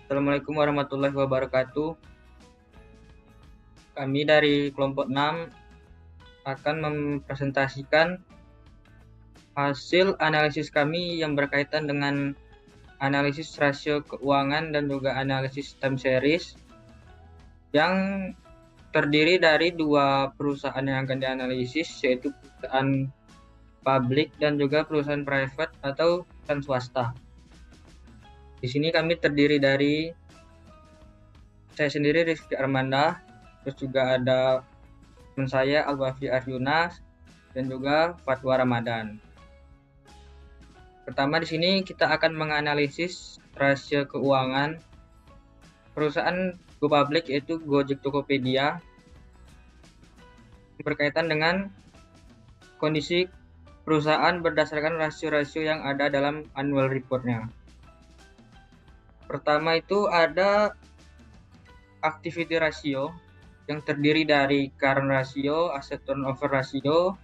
Assalamualaikum warahmatullahi wabarakatuh. Kami dari kelompok 6 akan mempresentasikan hasil analisis kami yang berkaitan dengan analisis rasio keuangan dan juga analisis time series yang terdiri dari dua perusahaan yang akan dianalisis, yaitu perusahaan publik dan juga perusahaan private atau perusahaan swasta. Di sini kami terdiri dari saya sendiri, Rizky Armanda, terus juga ada teman saya Alwafi Aryunas dan juga Fatwa Ramadan. Pertama di sini kita akan menganalisis rasio keuangan perusahaan go public yaitu Gojek Tokopedia berkaitan dengan kondisi perusahaan berdasarkan rasio-rasio yang ada dalam annual report-nya. Pertama itu ada activity ratio yang terdiri dari current ratio, asset turnover ratio,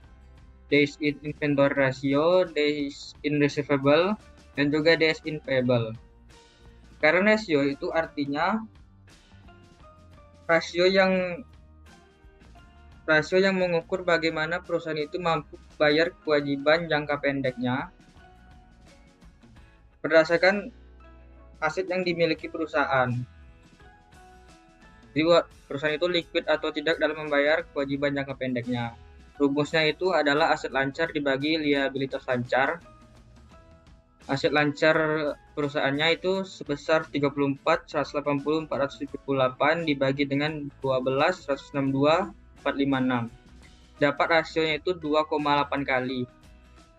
days in inventory ratio, days in receivable, dan juga days in payable. Current ratio itu artinya rasio yang mengukur bagaimana perusahaan itu mampu bayar kewajiban jangka pendeknya berdasarkan aset yang dimiliki perusahaan. Jadi perusahaan itu liquid atau tidak dalam membayar kewajiban jangka pendeknya. Rumusnya itu adalah aset lancar dibagi liabilitas lancar. Aset lancar perusahaannya itu sebesar 34, 180, 478 dibagi dengan 12, 162, 456. Dapat rasionya itu 2,8 kali.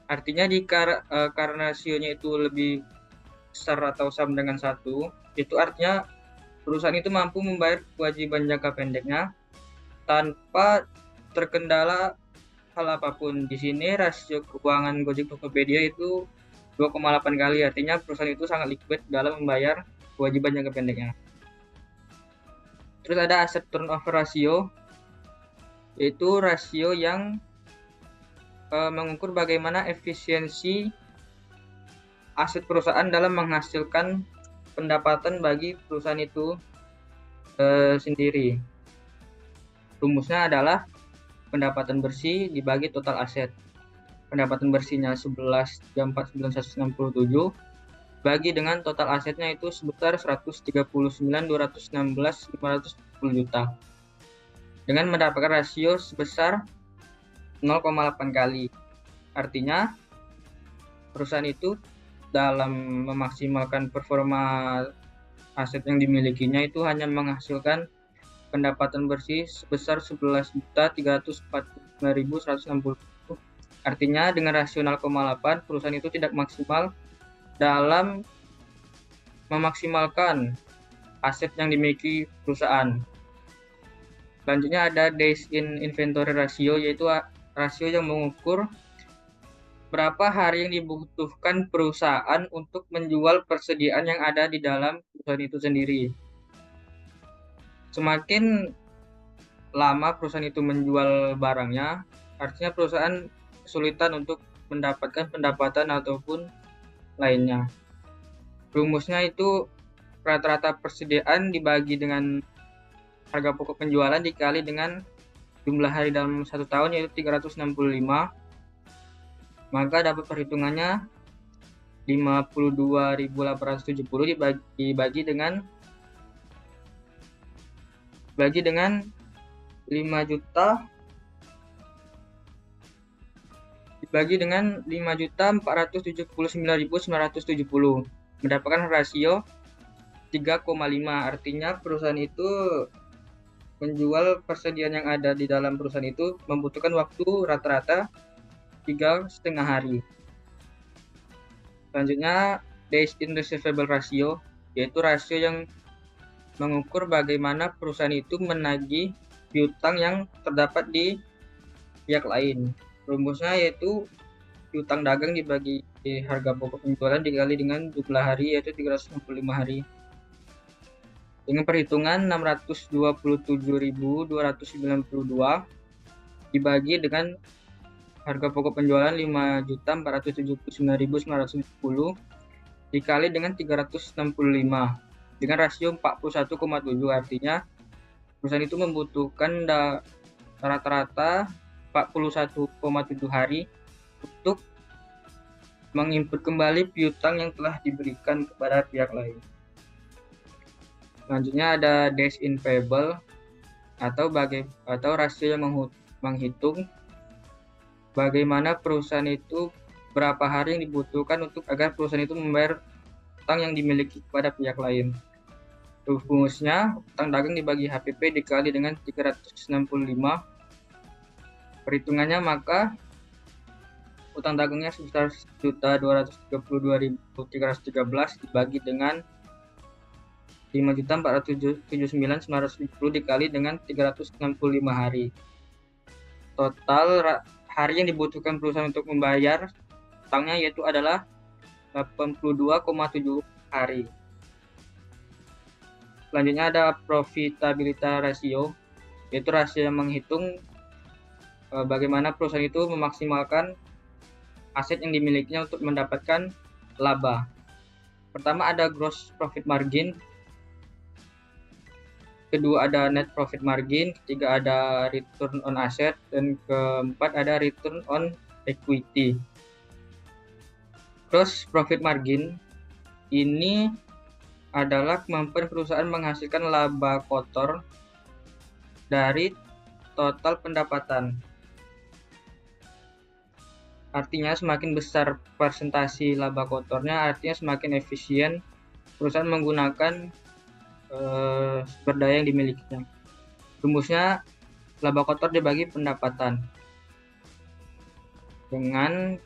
Artinya karena rasionya itu lebih besar atau sama dengan 1, itu artinya perusahaan itu mampu membayar kewajiban jangka pendeknya tanpa terkendala hal apapun. Di sini rasio keuangan Gojek Tokopedia itu 2,8 kali, artinya perusahaan itu sangat liquid dalam membayar kewajiban jangka pendeknya. Terus ada asset turnover ratio, yaitu rasio yang mengukur bagaimana efisiensi aset perusahaan dalam menghasilkan pendapatan bagi perusahaan itu sendiri. Rumusnya adalah pendapatan bersih dibagi total aset. Pendapatan bersihnya 11.49167 bagi dengan total asetnya itu sebesar 139.216.510 juta dengan mendapatkan rasio sebesar 0,8 kali. Artinya perusahaan itu dalam memaksimalkan performa aset yang dimilikinya itu hanya menghasilkan pendapatan bersih sebesar 11.349.160. Artinya dengan rasio 0,8 perusahaan itu tidak maksimal dalam memaksimalkan aset yang dimiliki perusahaan. Selanjutnya ada days in inventory ratio, yaitu rasio yang mengukur berapa hari yang dibutuhkan perusahaan untuk menjual persediaan yang ada di dalam perusahaan itu sendiri. Semakin lama perusahaan itu menjual barangnya, artinya perusahaan kesulitan untuk mendapatkan pendapatan ataupun lainnya. Rumusnya itu rata-rata persediaan dibagi dengan harga pokok penjualan dikali dengan jumlah hari dalam satu tahun, yaitu 365. Maka dapat perhitungannya 52.870 dibagi dengan 5 juta dibagi dengan 5.479.970 mendapatkan rasio 3,5. Artinya perusahaan itu menjual persediaan yang ada di dalam perusahaan itu membutuhkan waktu rata-rata 3,5 hari. Selanjutnya days in receivable ratio, yaitu rasio yang mengukur bagaimana perusahaan itu menagih piutang yang terdapat di pihak lain. Rumusnya yaitu piutang dagang dibagi harga pokok penjualan dikali dengan jumlah hari, yaitu 365 hari. Dengan perhitungan 627.292 dibagi dengan harga pokok penjualan 5.479.910 dikali dengan 365. dengan rasio 41,7. Artinya perusahaan itu membutuhkan rata-rata 41,7 hari untuk menginput kembali piutang yang telah diberikan kepada pihak lain. Selanjutnya ada days in payable atau rasio yang menghitung bagaimana perusahaan itu berapa hari yang dibutuhkan agar perusahaan itu membayar utang yang dimiliki kepada pihak lain. Rumusnya, utang dagang dibagi HPP dikali dengan 365. Perhitungannya, maka utang dagangnya sebesar 1.232.313 dibagi dengan 5.479.970 dikali dengan 365 hari. Total hari yang dibutuhkan perusahaan untuk membayar utangnya yaitu adalah 82,7 hari. Selanjutnya ada profitability ratio, yaitu rasio yang menghitung bagaimana perusahaan itu memaksimalkan aset yang dimilikinya untuk mendapatkan laba. Pertama ada gross profit margin, kedua ada net profit margin, ketiga ada return on asset, dan keempat ada return on equity. Gross profit margin ini adalah kemampuan perusahaan menghasilkan laba kotor dari total pendapatan. Artinya semakin besar persentasi laba kotornya, artinya semakin efisien perusahaan menggunakan sumber daya yang dimilikinya. Rumusnya, laba kotor dibagi pendapatan dengan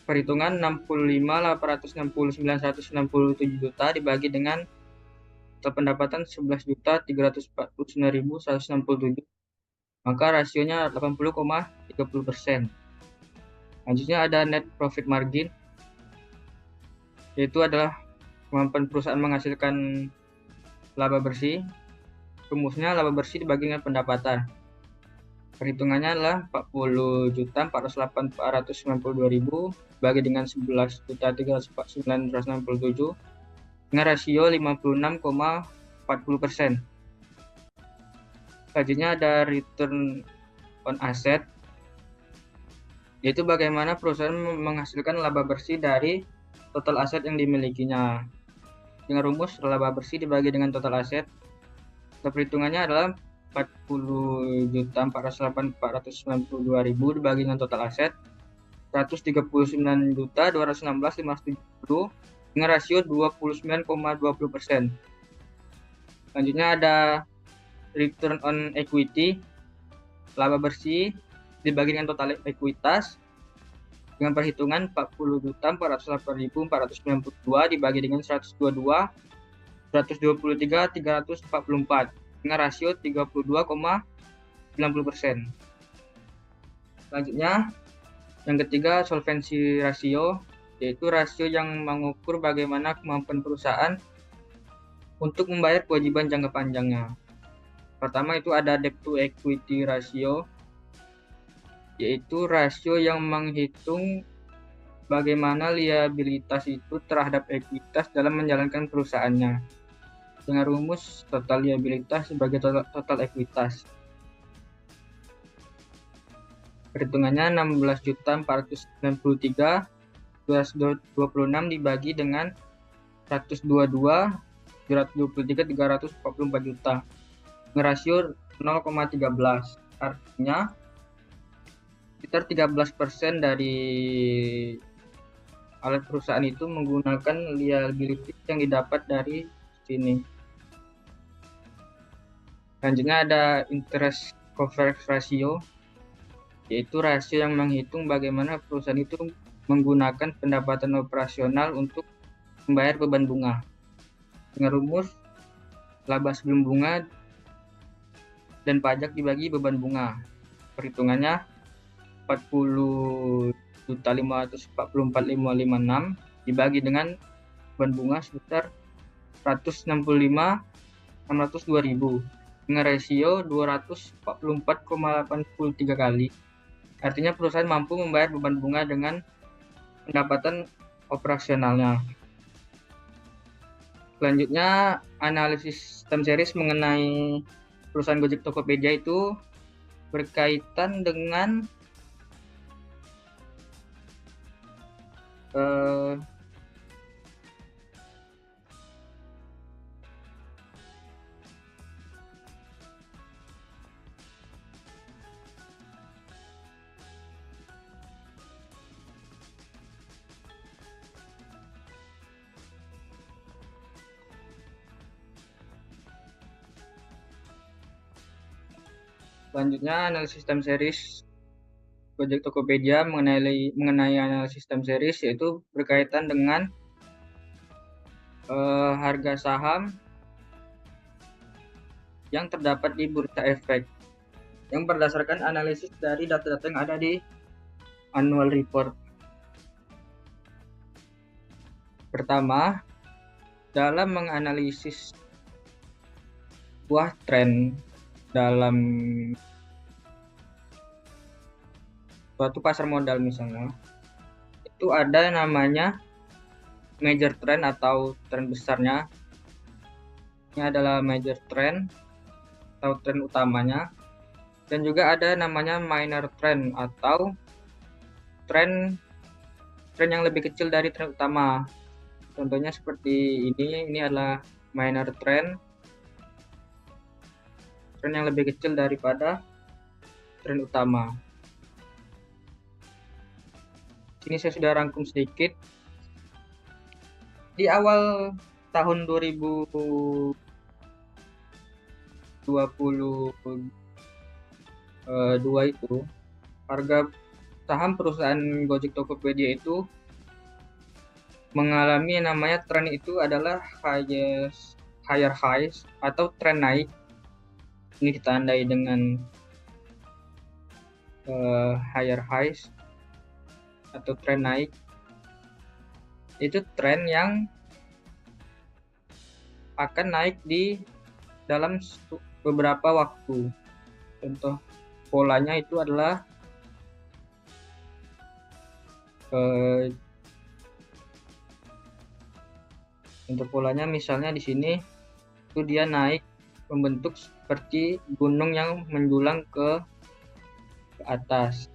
perhitungan 65.869.167 juta dibagi dengan total pendapatan 11.349.167, maka rasionya 80,30%. Selanjutnya ada net profit margin, yaitu adalah kemampuan perusahaan menghasilkan laba bersih. Rumusnya, laba bersih dibagi dengan pendapatan. Perhitungannya adalah 40.408.492.000 bagi dengan 11.349.167 dengan rasio 56,40%. Selanjutnya ada return on asset, yaitu bagaimana perusahaan menghasilkan laba bersih dari total aset yang dimilikinya. Dengan rumus, laba bersih dibagi dengan total aset. Perhitungannya adalah 40.408.492.000 dibagi dengan total aset 139.216.570 dengan rasio 29,20%. Selanjutnya ada return on equity, laba bersih dibagi dengan total ekuitas dengan perhitungan 40.408.492 dibagi dengan 123.344 dengan rasio 32,90%. Selanjutnya, yang ketiga solvency ratio, yaitu rasio yang mengukur bagaimana kemampuan perusahaan untuk membayar kewajiban jangka panjangnya. Pertama itu ada debt to equity ratio, yaitu rasio yang menghitung bagaimana liabilitas itu terhadap ekuitas dalam menjalankan perusahaannya. Dengan rumus total liabilitas sebagai total ekuitas. Perhitungannya 16.493.226 dibagi dengan 122.723.344 juta dengan rasio 0,13. Artinya sekitar 13% dari alat perusahaan itu menggunakan liability yang didapat dari sini. Selanjutnya ada interest coverage ratio, yaitu rasio yang menghitung bagaimana perusahaan itu menggunakan pendapatan operasional untuk membayar beban bunga. Dengan rumus laba sebelum bunga dan pajak dibagi beban bunga. Perhitungannya 40.544.556 dibagi dengan beban bunga sebesar 165.602.000 dengan rasio 244,83 kali. Artinya perusahaan mampu membayar beban bunga dengan pendapatan operasionalnya. Selanjutnya, analisis time series mengenai perusahaan Gojek Tokopedia itu berkaitan dengan eh, selanjutnya analisis time series Gojek Tokopedia mengenai analisis time series yaitu berkaitan dengan harga saham yang terdapat di Bursa Efek yang berdasarkan analisis dari data-data yang ada di annual report. Pertama, dalam menganalisis sebuah tren dalam suatu pasar modal misalnya, itu ada namanya major trend atau tren besarnya. Ini adalah major trend atau tren utamanya. Dan juga ada namanya minor trend atau tren yang lebih kecil dari tren utama. Contohnya seperti ini adalah minor trend yang lebih kecil daripada tren utama. Sini saya sudah rangkum sedikit. Di awal tahun 2022 itu harga saham perusahaan Gojek Tokopedia itu mengalami yang namanya tren itu adalah higher highs atau tren naik. Ini ditandai dengan higher highs atau tren naik. Itu tren yang akan naik di dalam beberapa waktu. Contoh polanya itu adalah untuk polanya misalnya di sini itu dia naik membentuk seperti gunung yang menjulang ke atas.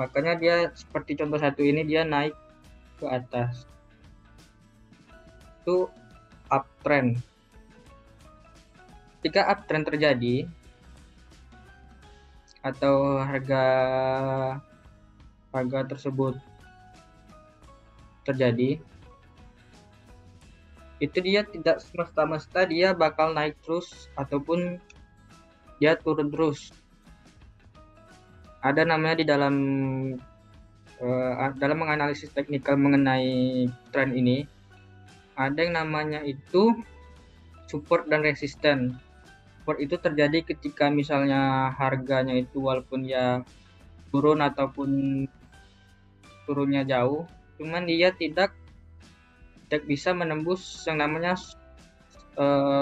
Makanya dia seperti contoh satu ini dia naik ke atas. Itu uptrend. Jika uptrend terjadi atau harga tersebut terjadi, itu dia tidak semesta-mesta dia bakal naik terus ataupun dia turun terus. Ada namanya di dalam menganalisis teknikal mengenai tren ini, ada yang namanya itu support dan resisten. Support itu terjadi ketika misalnya harganya itu walaupun ya turun ataupun turunnya jauh, cuman dia tidak bisa menembus yang namanya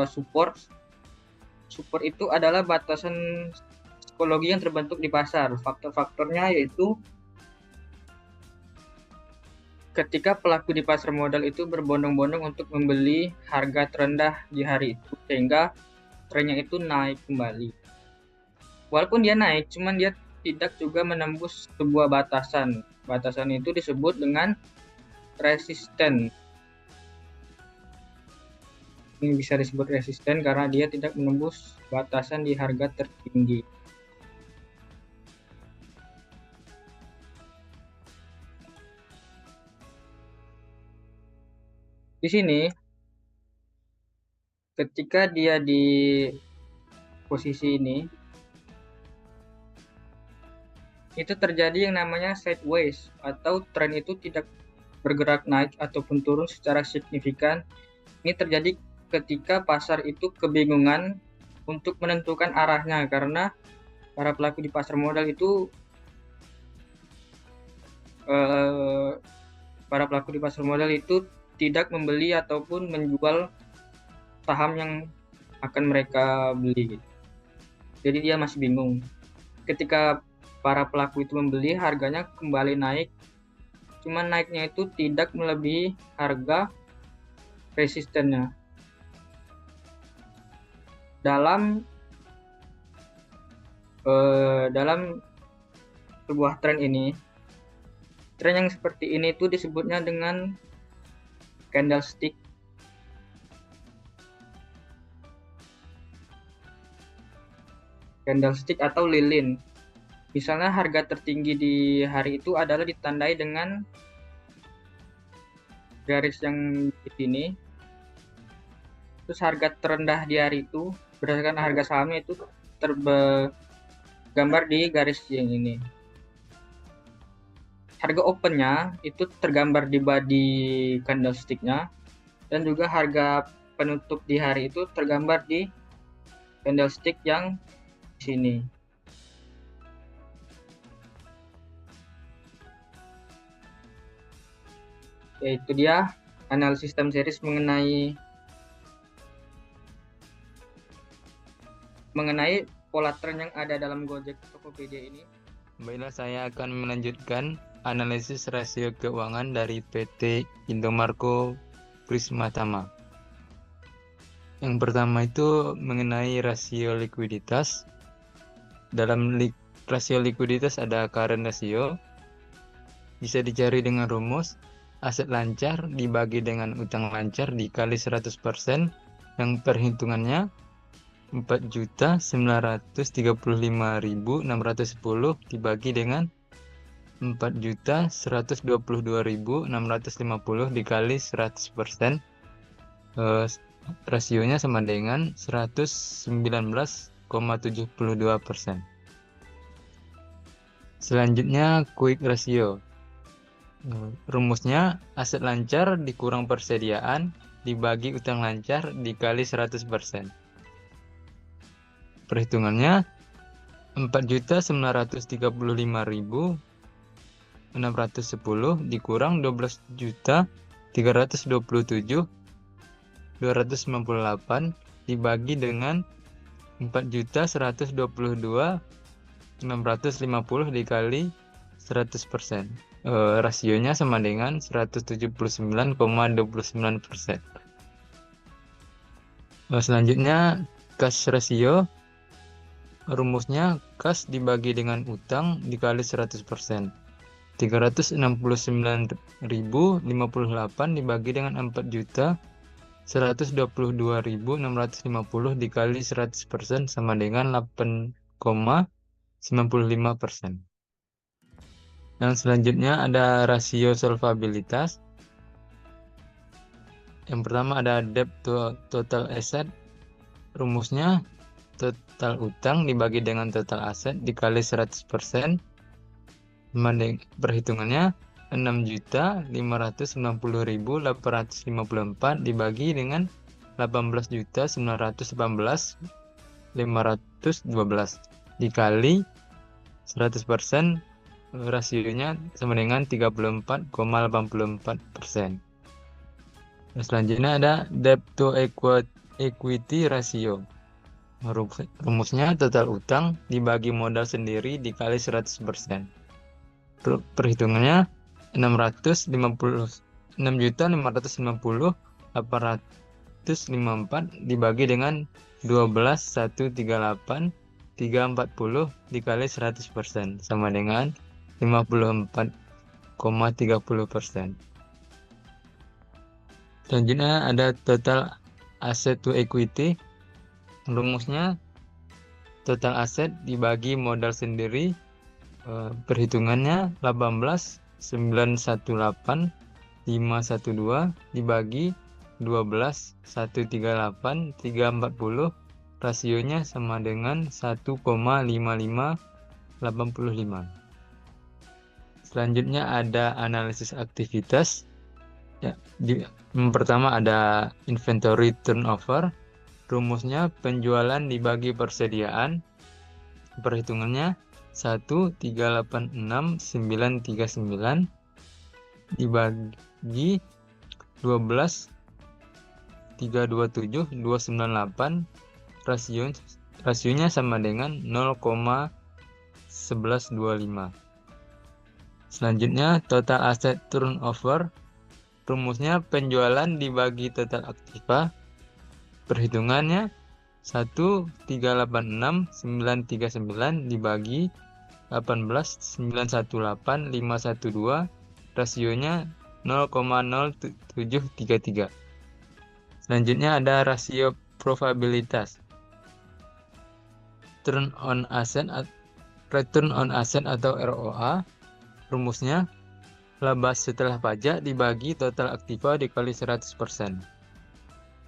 support. Support itu adalah batasan psikologi yang terbentuk di pasar. Faktor-faktornya yaitu ketika pelaku di pasar modal itu berbondong-bondong untuk membeli harga terendah di hari itu, sehingga trennya itu naik kembali. Walaupun dia naik, cuman dia tidak juga menembus sebuah batasan. Batasan itu disebut dengan resisten. Ini bisa disebut resisten karena dia tidak menembus batasan di harga tertinggi. Di sini, ketika dia di posisi ini, itu terjadi yang namanya sideways atau tren itu tidak bergerak naik ataupun turun secara signifikan. Ini terjadi ketika pasar itu kebingungan untuk menentukan arahnya karena para pelaku di pasar modal itu tidak membeli ataupun menjual saham yang akan mereka beli. Jadi dia masih bingung. Ketika para pelaku itu membeli, harganya kembali naik. Cuman naiknya itu tidak melebihi harga resistennya. Dalam dalam sebuah tren yang seperti ini itu disebutnya dengan candlestick candlestick atau lilin. Misalnya harga tertinggi di hari itu adalah ditandai dengan garis yang di sini. Terus harga terendah di hari itu berdasarkan harga sahamnya itu tergambar di garis yang ini. Harga opennya itu tergambar di body candlesticknya, dan juga harga penutup di hari itu tergambar di candlestick yang di sini. Yaitu dia analisis time series mengenai pola tren yang ada dalam Gojek Tokopedia ini. Baiklah, saya akan melanjutkan analisis rasio keuangan dari PT Indomarko Prismatama. Yang pertama itu mengenai rasio likuiditas. Dalam rasio likuiditas ada current ratio. Bisa dicari dengan rumus aset lancar dibagi dengan utang lancar dikali 100%, yang perhitungannya 4.935.610 dibagi dengan 4.122.650 dikali 100%. Rasionya sama dengan 119,72%. Selanjutnya quick ratio. Rumusnya aset lancar dikurang persediaan dibagi utang lancar dikali 100%. Perhitungannya 4.935.610 dikurang 12.327.298 dibagi dengan 4.122.650 dikali 100%. Rasionya sama dengan 179,29%. Selanjutnya cash ratio. Rumusnya kas dibagi dengan utang dikali 100%. 369.058 dibagi dengan 4.122.650 dikali 100% sama dengan 8,95%. Dan selanjutnya ada rasio solvabilitas. Yang pertama ada debt to total asset. Rumusnya total utang dibagi dengan total aset dikali 100%. Perhitungannya 6.590.854 dibagi dengan 18.918.512 dikali 100%. Rasionya sama dengan 34,84%. Selanjutnya ada debt to equity ratio. Rumusnya total utang dibagi modal sendiri dikali 100%. Perhitungannya 6.590.854 dibagi dengan 12.138.340 dikali 100% sama dengan 54,30%. Selanjutnya ada total asset to equity. Rumusnya total aset dibagi modal sendiri. Perhitungannya 18.918.512 dibagi 12.138.340. Rasionya sama dengan 1,5585. Selanjutnya ada analisis aktivitas. Yang pertama ada inventory turnover. Rumusnya penjualan dibagi persediaan. Perhitungannya 1.386.939 dibagi 12.327.298. Rasionya sama dengan 0,1125. Selanjutnya total asset turnover. Rumusnya penjualan dibagi total aktiva. Perhitungannya 1,386,939 dibagi 18,918,512, rasionya 0,0733. Selanjutnya ada rasio probabilitas. Return on asset atau ROA. Rumusnya laba setelah pajak dibagi total aktiva dikali 100%.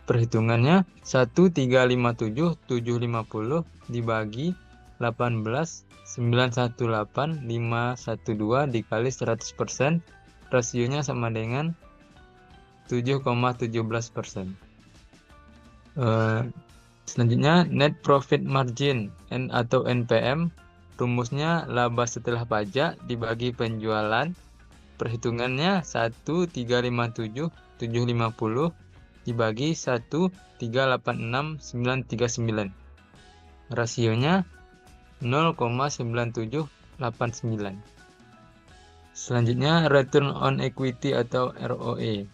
Perhitungannya 1,357,750 dibagi 18,918,512 dikali 100%, rasionya sama dengan 7,17%. Selanjutnya net profit margin atau NPM. Rumusnya laba setelah pajak dibagi penjualan. Perhitungannya 1,357,750 dibagi 1,386,939. Rasionya 0,9789. Selanjutnya return on equity atau ROE.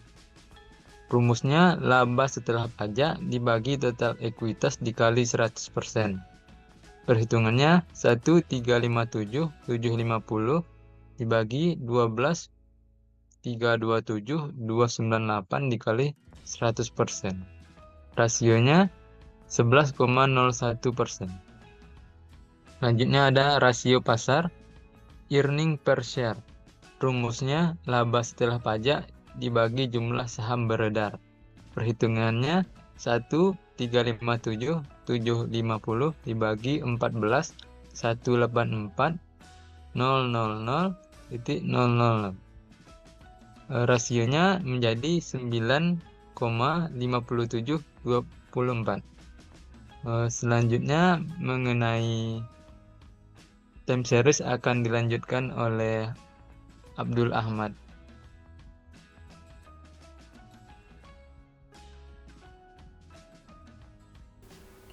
Rumusnya laba setelah pajak dibagi total ekuitas dikali 100%. Perhitungannya 1,357,750 dibagi 12,327,298 dikali 100%. Rasionya 11,01%. Selanjutnya ada rasio pasar, earning per share. Rumusnya laba setelah pajak dibagi jumlah saham beredar. Perhitungannya 1,357,750 dibagi 14,184,000,000. Rasionya menjadi 9,5724. Selanjutnya mengenai time series akan dilanjutkan oleh Abdul Ahmad.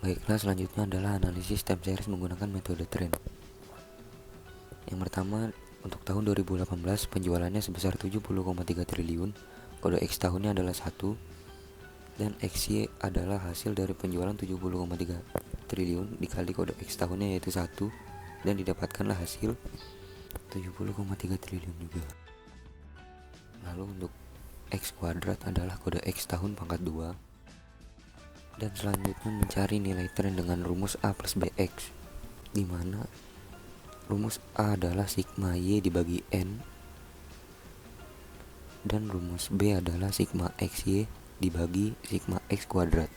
Baiklah, selanjutnya adalah analisis time series menggunakan metode trend. Yang pertama, untuk tahun 2018 penjualannya sebesar 70,3 triliun, kode X tahunnya adalah 1, dan XY adalah hasil dari penjualan 70,3 triliun dikali kode X tahunnya yaitu 1, dan didapatkanlah hasil 70,3 triliun juga. Lalu untuk X kuadrat adalah kode X tahun pangkat 2. Dan selanjutnya mencari nilai tren dengan rumus A plus BX, di mana rumus A adalah sigma Y dibagi N, dan rumus B adalah sigma XY dibagi sigma X kuadrat.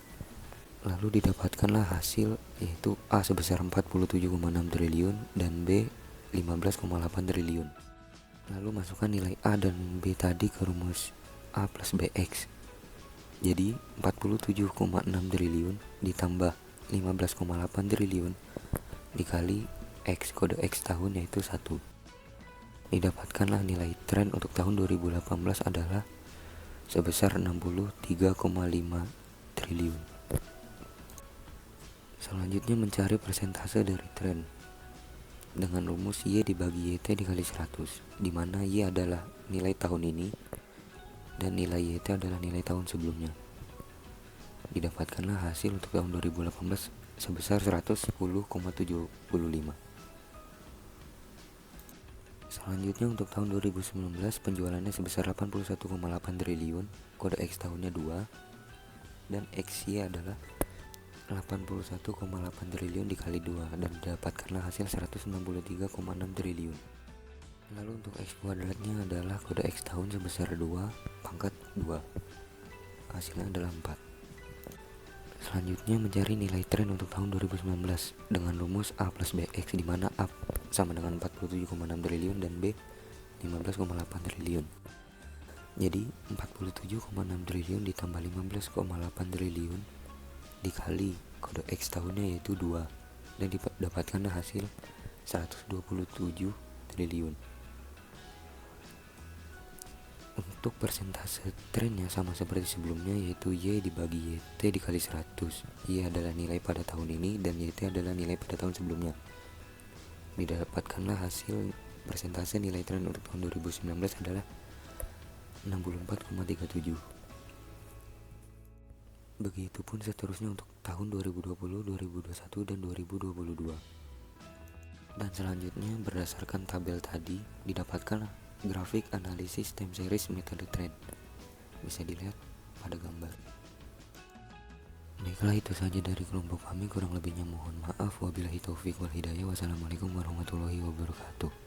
Lalu didapatkanlah hasil yaitu A sebesar 47,6 triliun dan B 15,8 triliun. Lalu masukkan nilai A dan B tadi ke rumus A plus BX. Jadi 47,6 triliun ditambah 15,8 triliun dikali X kode X tahun yaitu 1. Didapatkanlah nilai tren untuk tahun 2018 adalah sebesar 63,5 triliun. Selanjutnya mencari persentase dari tren dengan rumus Y dibagi YT dikali 100, di mana Y adalah nilai tahun ini dan nilai YT adalah nilai tahun sebelumnya. Didapatkanlah hasil untuk tahun 2018 sebesar 110,75. Selanjutnya untuk tahun 2019 penjualannya sebesar 81,8 triliun, kode X tahunnya 2, dan XY adalah 81,8 triliun dikali 2, dan didapatkanlah hasil 163,6 triliun. Lalu untuk X kuadratnya adalah kode X tahun sebesar 2 pangkat 2, hasilnya adalah 4. Selanjutnya mencari nilai tren untuk tahun 2019 dengan rumus A plus BX, di mana A sama dengan 47,6 triliun dan B 15,8 triliun. Jadi 47,6 triliun ditambah 15,8 triliun dikali kode X tahunnya yaitu 2, dan didapatkanlah hasil 127 triliun. Untuk persentase trennya sama seperti sebelumnya, yaitu Y dibagi YT dikali 100. Y adalah nilai pada tahun ini dan YT adalah nilai pada tahun sebelumnya. Didapatkanlah hasil persentase nilai tren untuk tahun 2019 adalah 64,37. Begitupun seterusnya untuk tahun 2020, 2021, dan 2022. Dan selanjutnya berdasarkan tabel tadi didapatkan grafik analisis time series metode trend. Bisa dilihat pada gambar. Baiklah, itu saja dari kelompok kami, kurang lebihnya mohon maaf. Wabillahi taufik wal hidayah. Wassalamualaikum warahmatullahi wabarakatuh.